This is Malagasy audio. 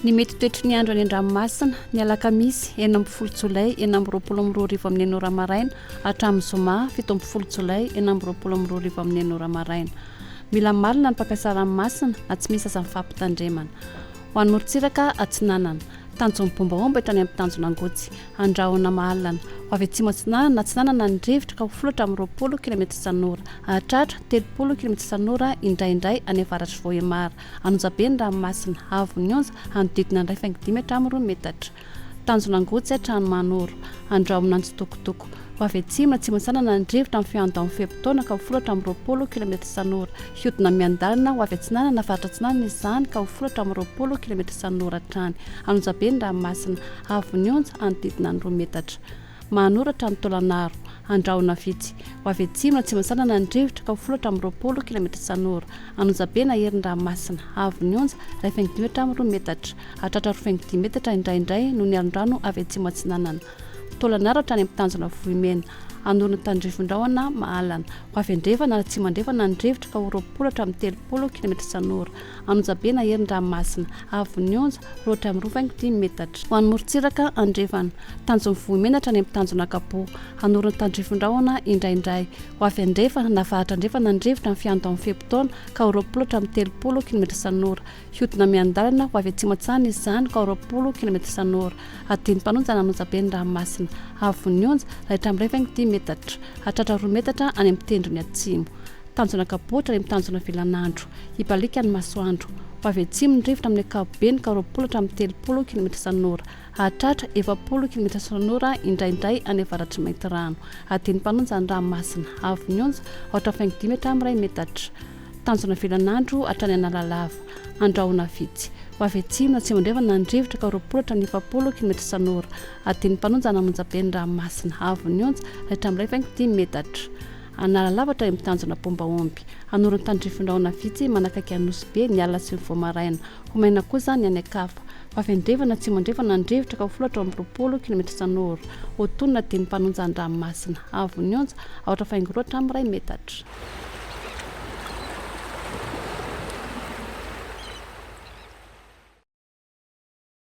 Ny mety toetry ny andro any an-dranomasina ny alakamisy 9 jolay 20 amin'ny 9 maraina hatramin'ny zoma 7 jolay 20 amin'ny 9 maraina. Mila malina ny mpakasaramasina na tsy misy aza mifampitandremana. Ho an'ny morontsiraka atsinanana tanjon'ny bombaomba etrany amin'ny tanjona angotsy andrahona mahalana ho avy atsimo atsinanana na atsinanana ny rivotra ka ho folatra amin'ny 20 km isan'ora ahatratra 30 km isan'ora indraindray any avaratra voahemara anonjabe ny ranomasina avo ny onja anodidina 1.5 hatramin'ny 2 metatra. Tanjona angotsy hatrany manoro andrahona antsitokotoko ho avy atsimo atsimo atsinanana ny rivotra amin'ny fiandohan'ny fehim-potoana ka ho folatra amin'ny 20 km isan'ora hiodina miandalina ho avy atsinanana varatra atsinanana izany ka ho folatra amin'ny 20 km isan'ora hatrany anonjabe ny ranomasina avo ny onja anodidina ny 2 metatra. Manoratra ny tolanaro andrahona vitsy ho avy atsimo atsimo atsinanana ny rivotra ka ho folatra amin'ny 20 km isan'ora anonjabe na herin'ny ranomasina avo ny onja 1.5 hatramin'ny 2 metatra hatratra 2.5 metatra indraindray no ny alondrano avy atsimo atsinanana. Tolanaro hatrany amin'ny tanjona vohimena anorona tandrifondrahona mahalana ho avy andrefana na tsy mandrefana ny rivotra ka ho 20 hatramin'ny 30 km isan'ora anonjabe na herin'ny ranomasina avo ny onja 2 hatramin'ny 2.5 metatra. Ho an'ny morontsiraka andrefana tanjona vohimena hatrany amin'ny tanjona kapo anorona tandrifondrahona indraindray ho avy andrefana na varatra andrefana ny rivotra amin'ny fiandohan'ny fehim-potoana ka ho 20 hatramin'ny 30 km isan'ora hiodina miandalina ho avy atsimo atsahana izany ka ho 20 km isan'ora adiny mpanonja nanonjabe ny ranomasina avo ny onja hatramin'ny 2.5 metatra hatratra 2 metatra any amin'ny tendrony atsimo. Tanjona kapotra any amin'ny tanjona velanandro hibalika ny masoandro ho avy atsimo ny rivotra amin'ny ankapobeny ka 20 hatramin'ny 30 km isan'ora hatratra 20 km isan'ora indraindray any avaratry maintirano adiny mpanonja ny ranomasina avo ny onja 2.5 hatramin'ny 1 metatra. Tanjona velanandro hatrany analalava andrahona vitsy ho avy atsimo na tsy mandrefana ny rivotra ka 20 hatramin'ny 20 km isan'ora adiny mpanonja nanonjabe ny ranomasina avo ny onja hatramin'ny 1.5 metatra. Analalava amin'ny tanjona bombaomby anorony tandrifondrahona vitsy manakaiky anosibe ny alina sy ny voamaraina ho maina kosa ny any akafa ho avy andrefana tsy mandrefana ny rivotra ka ho folatra amin'ny 20 km isan'ora ho tonona adiny mpanonja ny ranomasina avo ny onja 2.5 hatramin'ny 1 metatra.